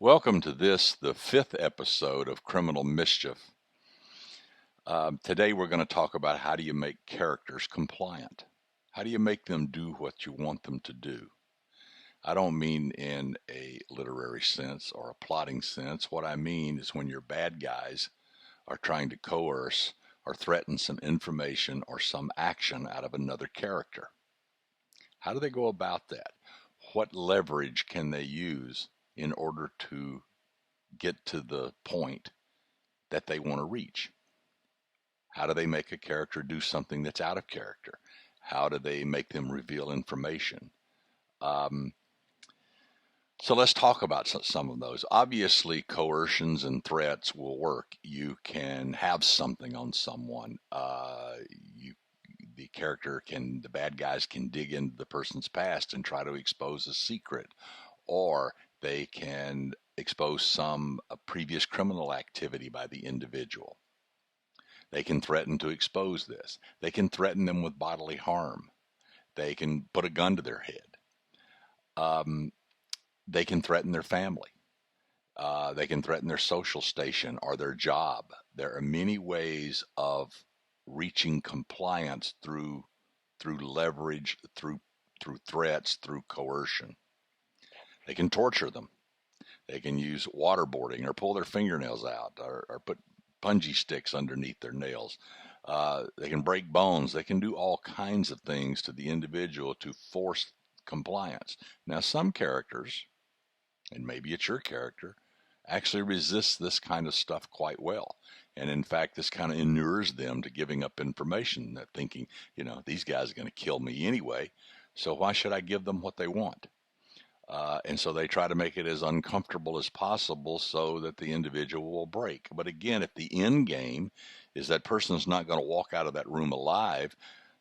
Welcome to the fifth episode of Criminal Mischief. Today we're going to talk about how do you make characters compliant? How do you make them do what you want them to do? I don't mean in a literary sense or a plotting sense. What I mean is when your bad guys are trying to coerce or threaten some information or some action out of another character. How do they go about that? What leverage can they use in order to get to the point that they want to reach? How do they make a character do something that's out of character? How do they make them reveal information? So let's talk about some of those. Obviously, coercions and threats will work. You can have something on someone. The bad guys can dig into the person's past and try to expose a secret, or they can expose some previous criminal activity by the individual. They can threaten to expose this. They can threaten them with bodily harm. They can put a gun to their head. They can threaten their family. They can threaten their social station or their job. There are many ways of reaching compliance through leverage, through threats, through coercion. They can torture them. They can use waterboarding or pull their fingernails out or put punji sticks underneath their nails. They can break bones. They can do all kinds of things to the individual to force compliance. Now, some characters, and maybe it's your character, actually resist this kind of stuff quite well. And in fact, this kind of inures them to giving up information, that thinking, these guys are going to kill me anyway, so why should I give them what they want? And so they try to make it as uncomfortable as possible so that the individual will break. But again, if the end game is that person's not going to walk out of that room alive,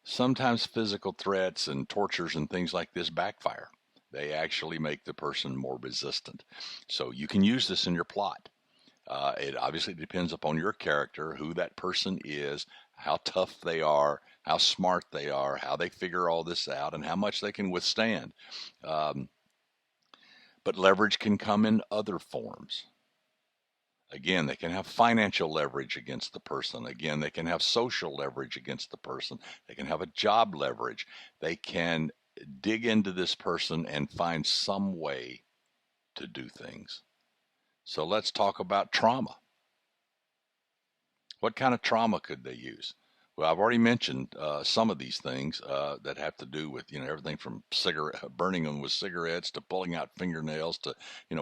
sometimes physical threats and tortures and things like this backfire. They actually make the person more resistant. So you can use this in your plot. It obviously depends upon your character, who that person is, how tough they are, how smart they are, how they figure all this out, and how much they can withstand. But leverage can come in other forms. Again, they can have financial leverage against the person. Again, they can have social leverage against the person. They can have a job leverage. They can dig into this person and find some way to do things. So let's talk about trauma. What kind of trauma could they use? Well, I've already mentioned some of these things that have to do with, everything from burning them with cigarettes to pulling out fingernails to,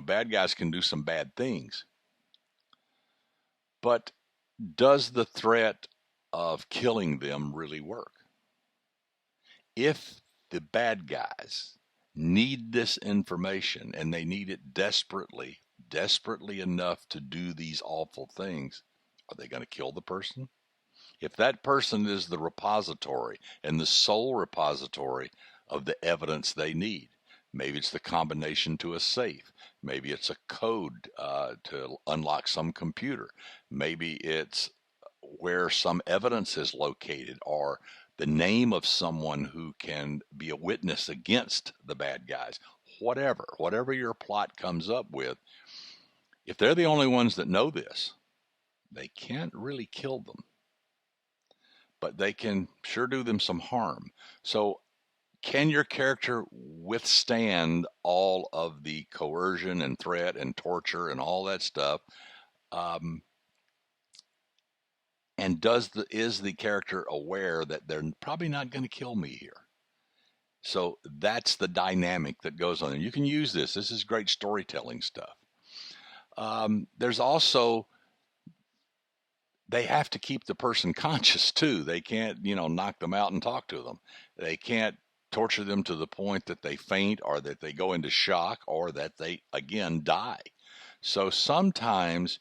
bad guys can do some bad things. But does the threat of killing them really work? If the bad guys need this information and they need it desperately enough to do these awful things, are they going to kill the person? If that person is the repository and the sole repository of the evidence they need, maybe it's the combination to a safe, maybe it's a code to unlock some computer, maybe it's where some evidence is located, or the name of someone who can be a witness against the bad guys, whatever your plot comes up with, if they're the only ones that know this, they can't really kill them, but they can sure do them some harm. So can your character withstand all of the coercion and threat and torture and all that stuff? And is the character aware that they're probably not going to kill me here? So that's the dynamic that goes on. And you can use this. This is great storytelling stuff. There's also, they have to keep the person conscious too. They can't, knock them out and talk to them. They can't torture them to the point that they faint or that they go into shock or that they, again, die. So sometimes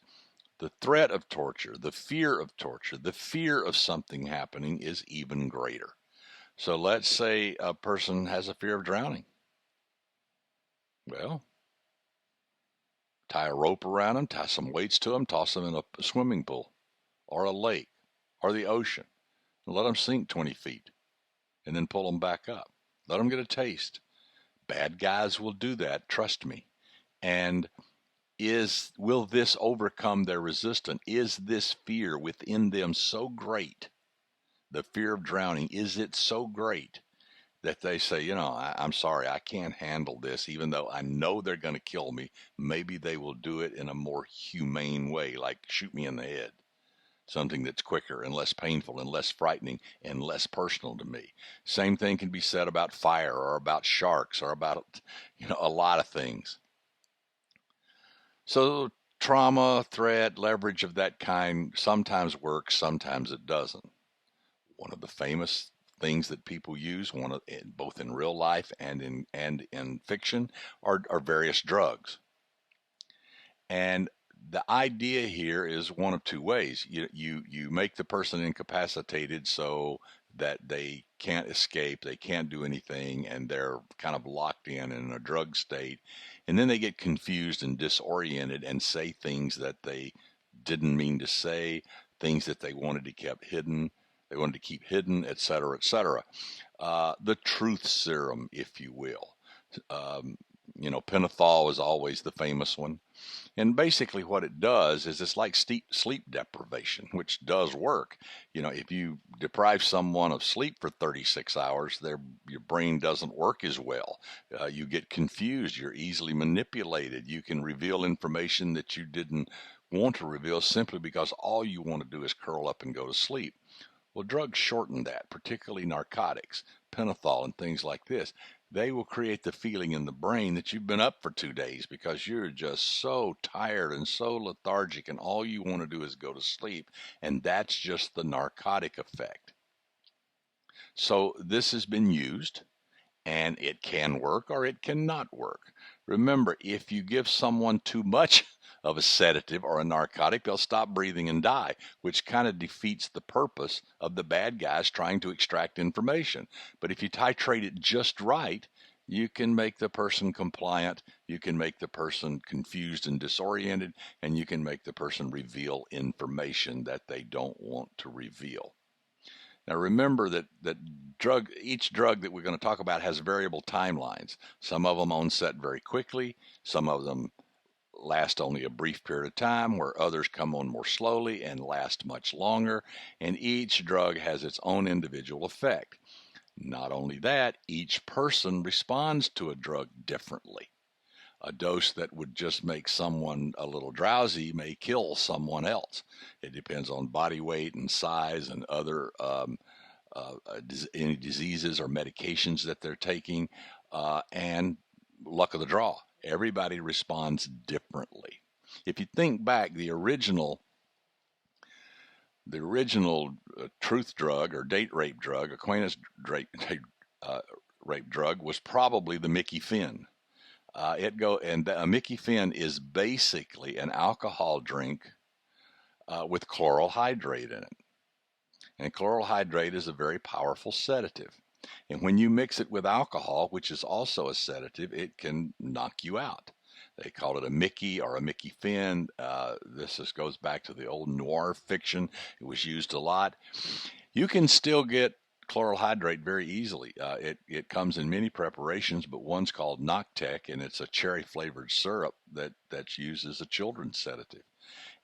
the threat of torture, the fear of torture, the fear of something happening is even greater. So let's say a person has a fear of drowning. Well, tie a rope around them, tie some weights to them, toss them in a swimming pool or a lake or the ocean, and let them sink 20 feet and then pull them back up. Let them get a taste. Bad guys will do that, trust me. And will this overcome their resistance? Is this fear within them so great, the fear of drowning, is it so great that they say, I'm sorry, I can't handle this, even though I know they're going to kill me. Maybe they will do it in a more humane way, like shoot me in the head, something that's quicker and less painful and less frightening and less personal to me. Same thing can be said about fire or about sharks or about, a lot of things. So trauma, threat, leverage of that kind sometimes works, sometimes it doesn't. One of the famous things that people use, both in real life and in fiction, are various drugs. And the idea here is one of two ways. You make the person incapacitated so that they can't escape, they can't do anything, and they're kind of locked in a drug state. And then they get confused and disoriented and say things that they didn't mean to say, things that they wanted to keep hidden. They wanted to keep hidden, et cetera, et cetera. The truth serum, if you will. Pentothal is always the famous one. And basically what it does is it's like sleep deprivation, which does work. If you deprive someone of sleep for 36 hours, your brain doesn't work as well. You get confused. You're easily manipulated. You can reveal information that you didn't want to reveal simply because all you want to do is curl up and go to sleep. Well, drugs shorten that, particularly narcotics, pentothal and things like this. They will create the feeling in the brain that you've been up for 2 days because you're just so tired and so lethargic and all you want to do is go to sleep. And that's just the narcotic effect. So this has been used and it can work or it cannot work. Remember, if you give someone too much of a sedative or a narcotic, they'll stop breathing and die, which kind of defeats the purpose of the bad guys trying to extract information. But if you titrate it just right, you can make the person compliant, you can make the person confused and disoriented, and you can make the person reveal information that they don't want to reveal. Now remember that each drug that we're going to talk about has variable timelines. Some of them onset very quickly, some of them last only a brief period of time, where others come on more slowly and last much longer, and each drug has its own individual effect. Not only that, each person responds to a drug differently. A dose that would just make someone a little drowsy may kill someone else. It depends on body weight and size and other any diseases or medications that they're taking, and luck of the draw. Everybody responds differently. If you think back, the original truth drug or date rape drug, acquaintance rape drug, was probably the Mickey Finn. A Mickey Finn is basically an alcohol drink with chloral hydrate in it. And chloral hydrate is a very powerful sedative. And when you mix it with alcohol, which is also a sedative, it can knock you out. They call it a Mickey or a Mickey Finn. This just goes back to the old noir fiction. It was used a lot. You can still get chloral hydrate very easily. It comes in many preparations, but one's called Noctec, and it's a cherry-flavored syrup that's used as a children's sedative.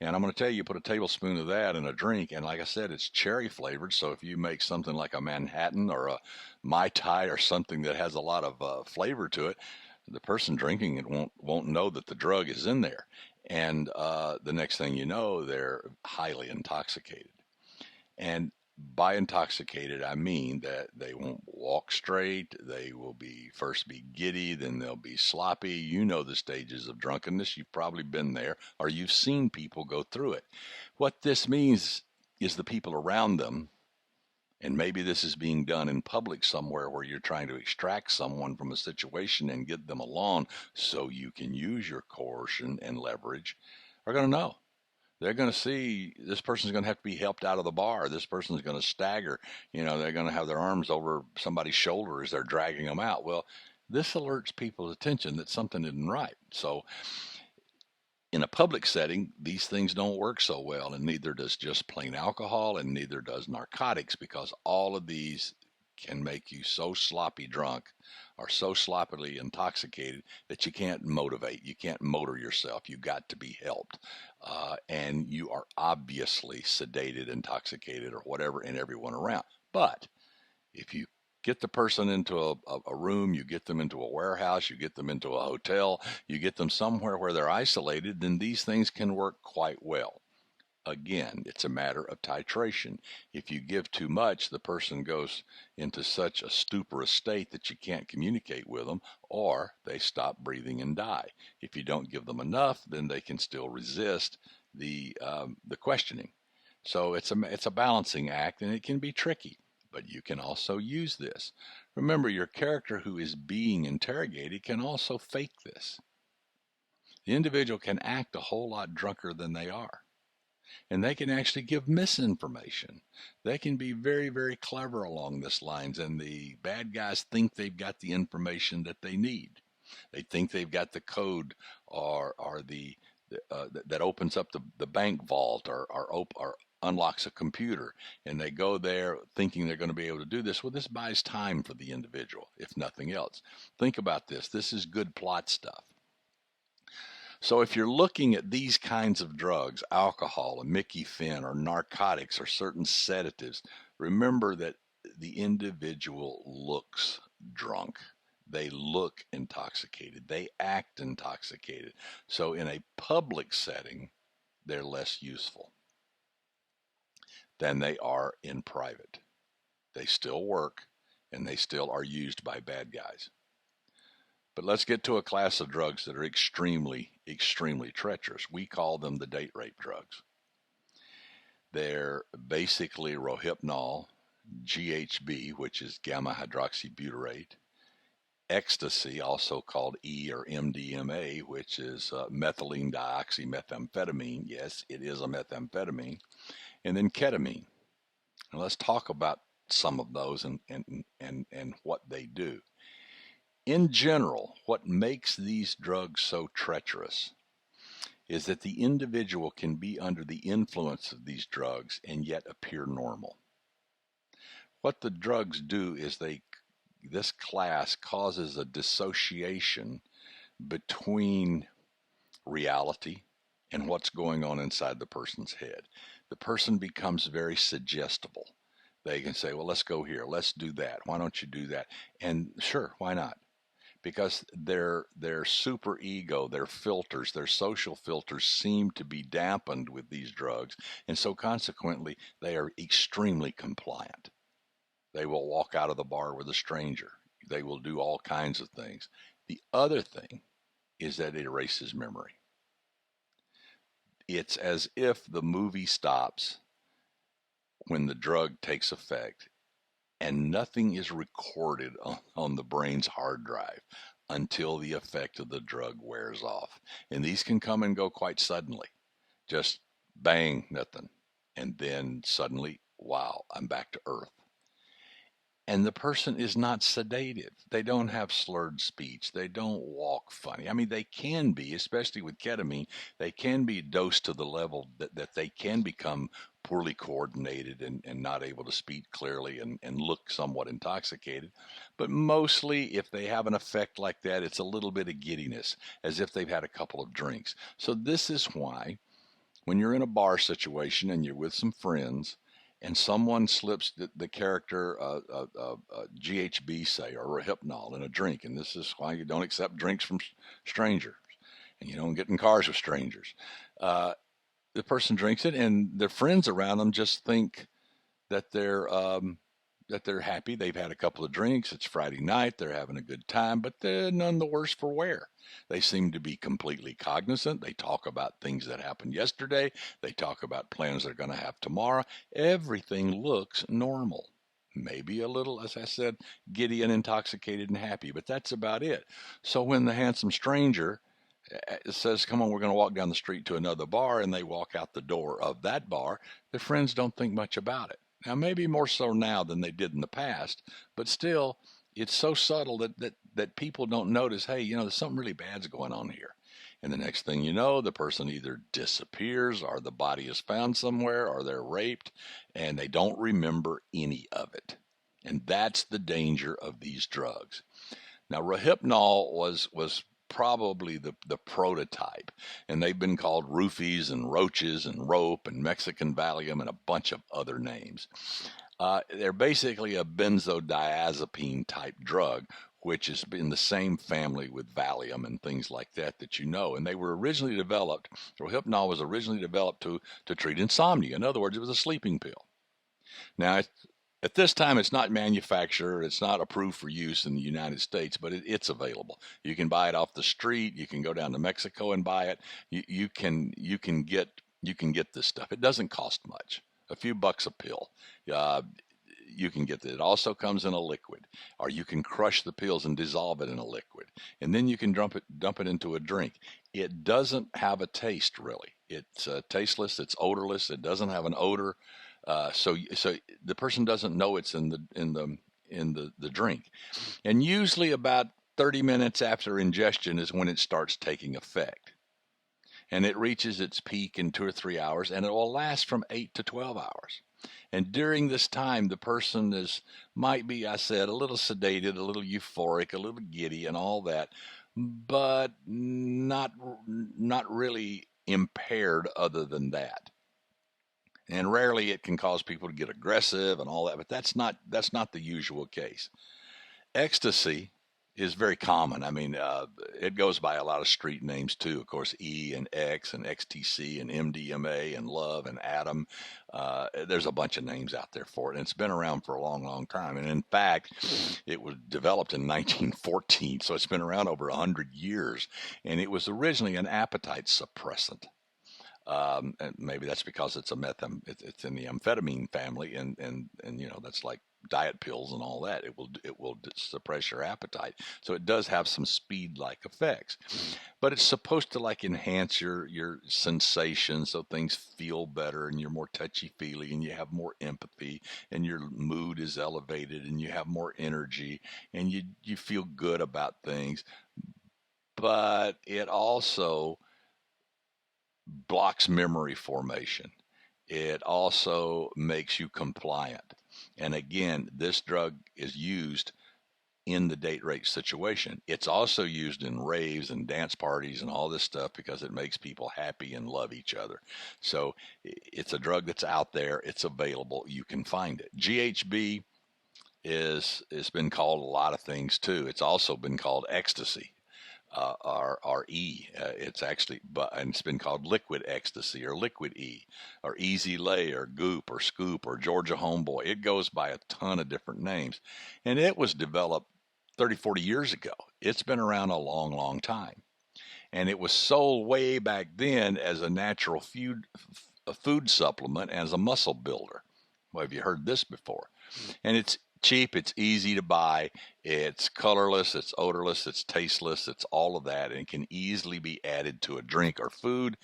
And I'm going to tell you, put a tablespoon of that in a drink, and like I said, it's cherry flavored. So if you make something like a Manhattan or a Mai Tai or something that has a lot of flavor to it, the person drinking it won't know that the drug is in there. And the next thing you know, they're highly intoxicated. And by intoxicated, I mean that they won't walk straight. They will first be giddy, then they'll be sloppy. You know the stages of drunkenness. You've probably been there, or you've seen people go through it. What this means is the people around them, and maybe this is being done in public somewhere where you're trying to extract someone from a situation and get them along so you can use your coercion and leverage, are going to know. They're going to see this person's going to have to be helped out of the bar. This person's going to stagger. They're going to have their arms over somebody's shoulder as they're dragging them out. Well, this alerts people's attention that something isn't right. So in a public setting, these things don't work so well, and neither does just plain alcohol, and neither does narcotics, because all of these can make you so sloppy drunk or so sloppily intoxicated that you can't motivate. You can't motor yourself. You got to be helped. And you are obviously sedated, intoxicated, or whatever, and everyone around. But if you get the person into a room, you get them into a warehouse, you get them into a hotel, you get them somewhere where they're isolated, then these things can work quite well. Again, it's a matter of titration. If you give too much, the person goes into such a stuporous state that you can't communicate with them, or they stop breathing and die. If you don't give them enough, then they can still resist the questioning. So it's a balancing act, and it can be tricky. But you can also use this. Remember, your character who is being interrogated can also fake this. The individual can act a whole lot drunker than they are. And they can actually give misinformation. They can be very, very clever along this lines, and the bad guys think they've got the information that they need. They think they've got the code or that opens up the bank vault or unlocks a computer, and they go there thinking they're going to be able to do this. Well, this buys time for the individual, if nothing else. Think about this. This is good plot stuff. So if you're looking at these kinds of drugs, alcohol, a Mickey Finn, or narcotics, or certain sedatives, remember that the individual looks drunk. They look intoxicated. They act intoxicated. So in a public setting, they're less useful than they are in private. They still work, and they still are used by bad guys. But let's get to a class of drugs that are extremely, extremely treacherous. We call them the date rape drugs. They're basically Rohypnol, GHB, which is gamma hydroxybutyrate, Ecstasy, also called E or MDMA, which is methylene dioxymethamphetamine. Yes, it is a methamphetamine. And then ketamine. And let's talk about some of those and what they do. In general, what makes these drugs so treacherous is that the individual can be under the influence of these drugs and yet appear normal. What the drugs do is this class causes a dissociation between reality and what's going on inside the person's head. The person becomes very suggestible. They can say, well, let's go here, let's do that. Why don't you do that? And sure, why not? Because their super ego, their filters, their social filters seem to be dampened with these drugs, and so consequently they are extremely compliant. They will walk out of the bar with a stranger. They will do all kinds of things. The other thing is that it erases memory. It's as if the movie stops when the drug takes effect, and nothing is recorded on the brain's hard drive until the effect of the drug wears off. And these can come and go quite suddenly. Just bang, nothing. And then suddenly, wow, I'm back to earth. And the person is not sedated. They don't have slurred speech. They don't walk funny. I mean, they can be, especially with ketamine, they can be dosed to the level that they can become poorly coordinated and not able to speak clearly and look somewhat intoxicated. But mostly, if they have an effect like that, it's a little bit of giddiness, as if they've had a couple of drinks. So this is why, when you're in a bar situation and you're with some friends, and someone slips the character GHB, say, or Rohypnol in a drink, and this is why you don't accept drinks from strangers, and you don't get in cars with strangers. The person drinks it, and their friends around them just think that they're happy. They've had a couple of drinks. It's Friday night. They're having a good time, but they're none the worse for wear. They seem to be completely cognizant. They talk about things that happened yesterday. They talk about plans they're going to have tomorrow. Everything looks normal. Maybe a little, as I said, giddy and intoxicated and happy, but that's about it. So when the handsome stranger says, come on, we're going to walk down the street to another bar, and they walk out the door of that bar, their friends don't think much about it. Now, maybe more so now than they did in the past, but still, it's so subtle that people don't notice, hey, there's something really bad's going on here. And the next thing you know, the person either disappears, or the body is found somewhere, or they're raped, and they don't remember any of it. And that's the danger of these drugs. Now, Rohypnol was probably the prototype, and they've been called roofies and roaches and rope and Mexican Valium and a bunch of other names. They're basically a benzodiazepine type drug, which is in the same family with Valium and things like that that you know. And they were originally developed, Rohypnol was originally developed to treat insomnia. In other words, it was a sleeping pill. Now, at this time, it's not manufactured, it's not approved for use in the United States, but it's available. You can buy it off the street. You can go down to Mexico and buy it. You can get this stuff. It doesn't cost much, a few bucks a pill. Uh, you can get it. It also comes in a liquid, or you can crush the pills and dissolve it in a liquid, and then you can dump it into a drink. It doesn't have a taste really. It's tasteless. It's odorless. It doesn't have an odor. So the person doesn't know it's in the drink, and usually about 30 minutes after ingestion is when it starts taking effect, and it reaches its peak in 2 or 3 hours, and it will last from 8 to 12 hours. And during this time, the person might be, I said, a little sedated, a little euphoric, a little giddy, and all that, but not really impaired other than that. And rarely it can cause people to get aggressive and all that, but that's not the usual case. Ecstasy is very common. I mean, it goes by a lot of street names too. Of course, E and X and XTC and MDMA and Love and Atom. There's a bunch of names out there for it, and it's been around for a long, long time. And in fact, it was developed in 1914, so it's been around over 100 years. And it was originally an appetite suppressant. And maybe that's because it's it's in the amphetamine family, and that's like diet pills and all that. It will suppress your appetite, so it does have some speed-like effects, but it's supposed to like enhance your sensations, so things feel better, and you're more touchy-feely, and you have more empathy, and your mood is elevated, and you have more energy, and you feel good about things. But it also blocks memory formation. It also makes you compliant. And again, this drug is used in the date rape situation. It's also used in raves and dance parties and all this stuff because it makes people happy and love each other. So it's a drug that's out there. It's available. You can find it. GHB it's been called a lot of things too. It's also been called ecstasy. Or E. It's actually, and it's been called liquid ecstasy or liquid E, or easy lay or goop or scoop or Georgia homeboy. It goes by a ton of different names, and it was developed 30, 40 years ago. It's been around a long, long time, and it was sold way back then as a natural food supplement, as a muscle builder. Well, have you heard this before? And it's cheap, it's easy to buy, it's colorless, it's odorless, it's tasteless, it's all of that, and it can easily be added to a drink or food.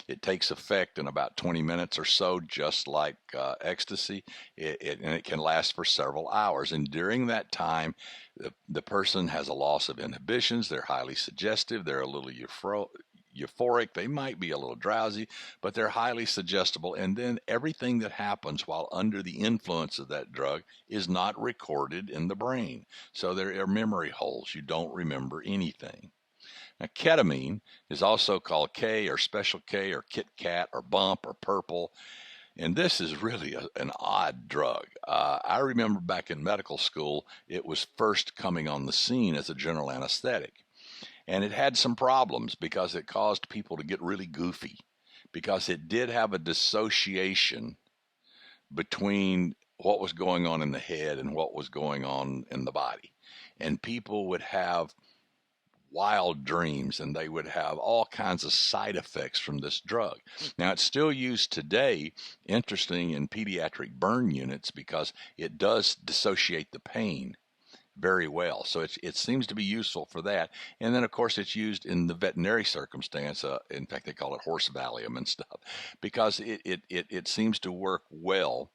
It takes effect in about 20 minutes or so, just like ecstasy, and it can last for several hours. And during that time, the person has a loss of inhibitions, they're highly suggestive, they're a little euphoric, they might be a little drowsy, but they're highly suggestible. And then everything that happens while under the influence of that drug is not recorded in the brain. So there are memory holes. You don't remember anything. Now, ketamine is also called K or Special K or Kit Kat or Bump or Purple. And this is really an odd drug. I remember back in medical school, it was first coming on the scene as a general anesthetic. And it had some problems because it caused people to get really goofy, because it did have a dissociation between what was going on in the head and what was going on in the body. And people would have wild dreams, and they would have all kinds of side effects from this drug. Now, it's still used today, interesting, in pediatric burn units because it does dissociate the pain very well. So it seems to be useful for that. And then, of course, it's used in the veterinary circumstance. In fact, they call it horse Valium and stuff, because it seems to work well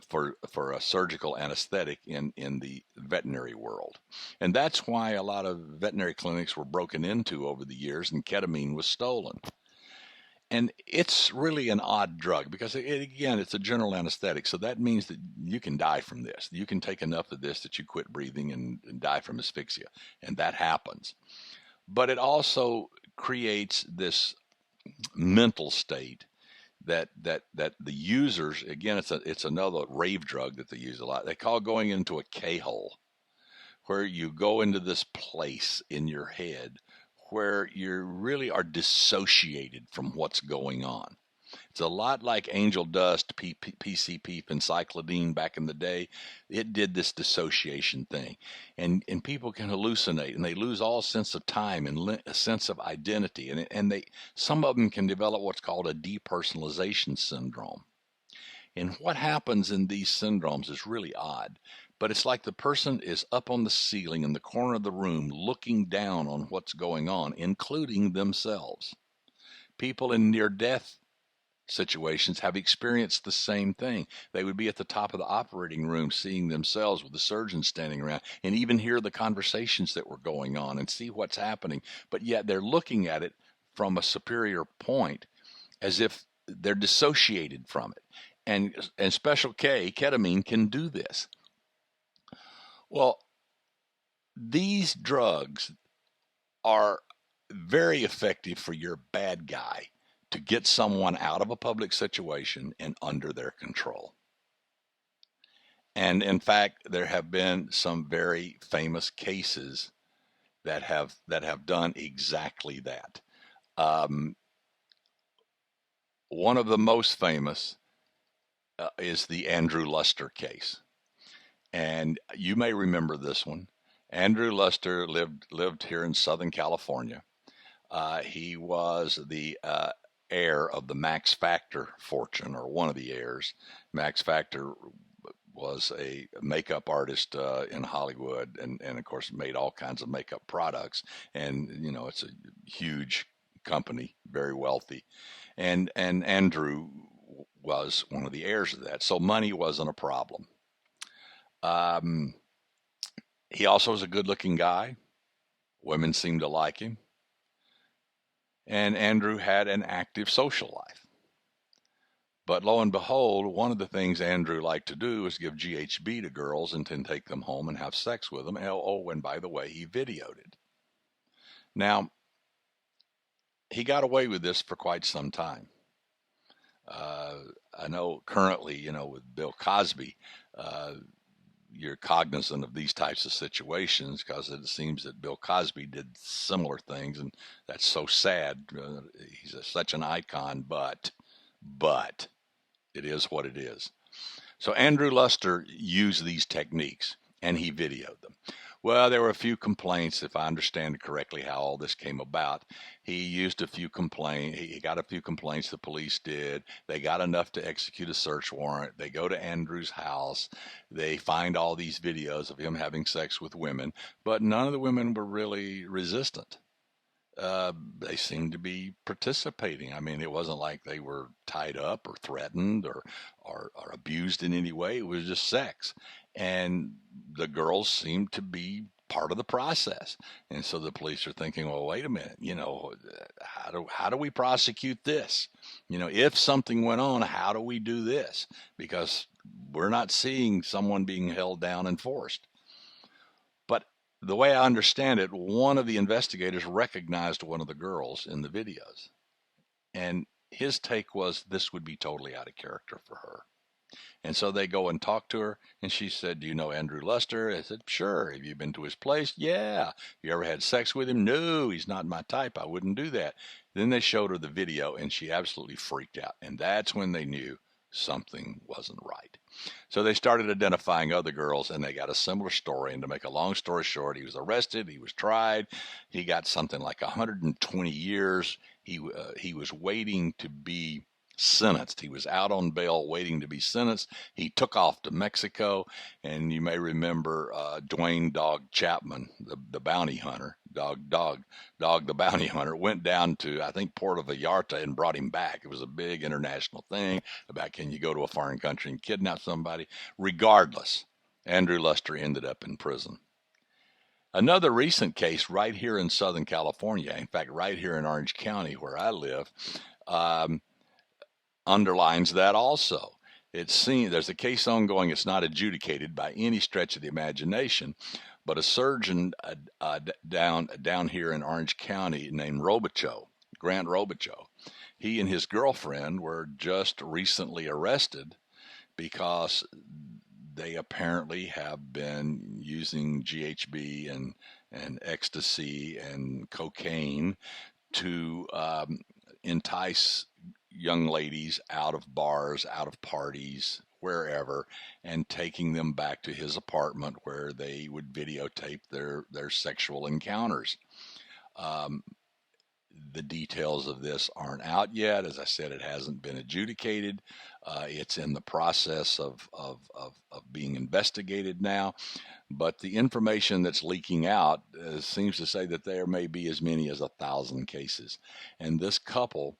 for a surgical anesthetic in the veterinary world. And that's why a lot of veterinary clinics were broken into over the years and ketamine was stolen. And it's really an odd drug because, again, it's a general anesthetic. So that means that you can die from this. You can take enough of this that you quit breathing and die from asphyxia. And that happens. But it also creates this mental state that the users, again, it's another rave drug that they use a lot. They call going into a K-hole, where you go into this place in your head where you really are dissociated from what's going on. It's a lot like angel dust, PCP, phencyclidine back in the day. It did this dissociation thing. And people can hallucinate, and they lose all sense of time and a sense of identity. And some of them can develop what's called a depersonalization syndrome. And what happens in these syndromes is really odd, but it's like the person is up on the ceiling in the corner of the room looking down on what's going on, including themselves. People in near death situations have experienced the same thing. They would be at the top of the operating room seeing themselves with the surgeons standing around and even hear the conversations that were going on and see what's happening, but yet they're looking at it from a superior point as if they're dissociated from it. And Special K, ketamine, can do this. Well, these drugs are very effective for your bad guy to get someone out of a public situation and under their control. And in fact, there have been some very famous cases that have done exactly that. One of the most famous is the Andrew Luster case. And you may remember this one. Andrew Luster lived here in Southern California. He was the heir of the Max Factor fortune, or one of the heirs. Max Factor was a makeup artist in Hollywood, and of course made all kinds of makeup products. And it's a huge company, very wealthy. And Andrew was one of the heirs of that, so money wasn't a problem. He also was a good-looking guy. Women seemed to like him. And Andrew had an active social life. But lo and behold, one of the things Andrew liked to do was give GHB to girls and then take them home and have sex with them. Oh, and by the way, he videoed it. Now, he got away with this for quite some time. I know currently, with Bill Cosby, you're cognizant of these types of situations because it seems that Bill Cosby did similar things, and that's so sad. He's such an icon, but it is what it is. So Andrew Luster used these techniques, and he videoed them. Well, there were a few complaints, if I understand correctly how all this came about. He used a few complaints. He got a few complaints, the police did. They got enough to execute a search warrant. They go to Andrew's house. They find all these videos of him having sex with women, but none of the women were really resistant. They seemed to be participating. I mean, it wasn't like they were tied up or threatened or abused in any way. It was just sex. And the girls seemed to be part of the process. And so the police are thinking, well, wait a minute, how do we prosecute this? If something went on, how do we do this? Because we're not seeing someone being held down and forced. But the way I understand it, one of the investigators recognized one of the girls in the videos. And his take was this would be totally out of character for her. And so they go and talk to her, and she said, do you know Andrew Luster? I said, sure. Have you been to his place? Yeah. You ever had sex with him? No, he's not my type. I wouldn't do that. Then they showed her the video, and she absolutely freaked out. And that's when they knew something wasn't right. So they started identifying other girls, and they got a similar story. And to make a long story short, he was arrested. He was tried. He got something like 120 years. He was waiting to be sentenced. He was out on bail waiting to be sentenced. He took off to Mexico, and you may remember Dwayne Dog Chapman, the bounty hunter, Dog the bounty hunter, went down to, I think, Puerto Vallarta and brought him back. It was a big international thing about can you go to a foreign country and kidnap somebody? Regardless, Andrew Luster ended up in prison. Another recent case right here in Southern California, in fact, right here in Orange County where I live, um, underlines that also. It's seen there's a case ongoing. It's not adjudicated by any stretch of the imagination, but a surgeon down here in Orange County named Grant Robichaux, he and his girlfriend were just recently arrested because they apparently have been using GHB and ecstasy and cocaine to entice young ladies out of bars, out of parties, wherever, and taking them back to his apartment where they would videotape their sexual encounters. Um, the details of this aren't out yet. As I said, it hasn't been adjudicated. It's in the process of being investigated now. But the information that's leaking out seems to say that there may be as many as 1,000 cases. And this couple,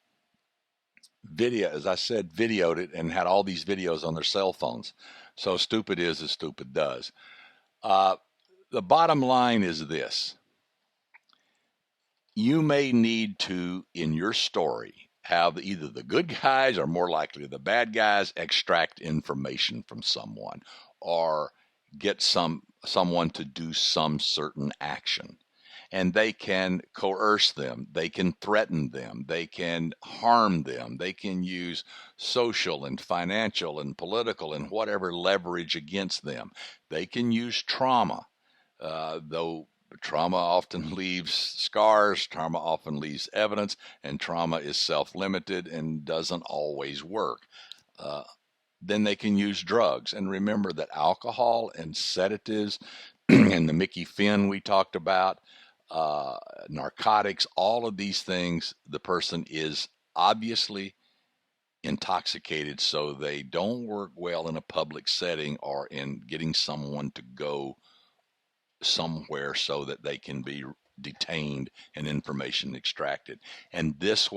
as I said, videoed it and had all these videos on their cell phones. So stupid is as stupid does. The bottom line is this. You may need to, in your story, have either the good guys or more likely the bad guys extract information from someone or get someone to do some certain action. And they can coerce them, they can threaten them, they can harm them, they can use social and financial and political and whatever leverage against them. They can use trauma, though trauma often leaves scars, trauma often leaves evidence, and trauma is self-limited and doesn't always work. Then they can use drugs. And remember that alcohol and sedatives and the Mickey Finn we talked about, narcotics, all of these things, the person is obviously intoxicated, so they don't work well in a public setting or in getting someone to go somewhere so that they can be detained and information extracted. And this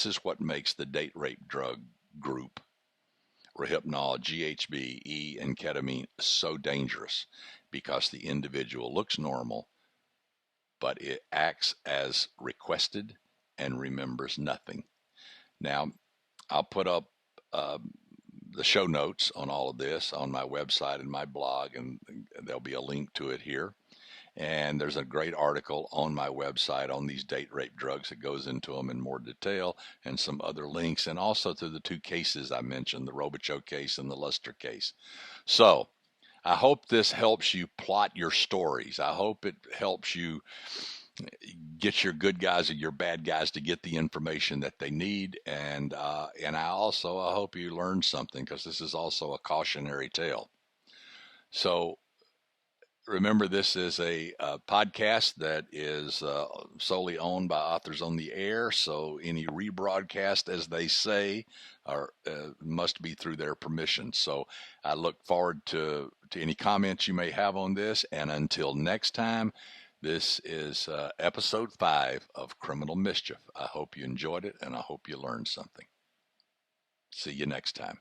is what makes the date rape drug group, Rohypnol, GHB, E, and ketamine, so dangerous, because the individual looks normal, but it acts as requested and remembers nothing. Now, I'll put up the show notes on all of this on my website and my blog, and there'll be a link to it here. And there's a great article on my website on these date rape drugs that goes into them in more detail, and some other links, and also to the two cases I mentioned, the Robichaux case and the Luster case. So I hope this helps you plot your stories. I hope it helps you get your good guys and your bad guys to get the information that they need. And I hope you learned something, because this is also a cautionary tale. So remember, this is a podcast that is solely owned by Authors on the Air, so any rebroadcast, as they say, must be through their permission. So I look forward to any comments you may have on this, and until next time, this is episode 5 of Criminal Mischief. I hope you enjoyed it, and I hope you learned something. See you next time.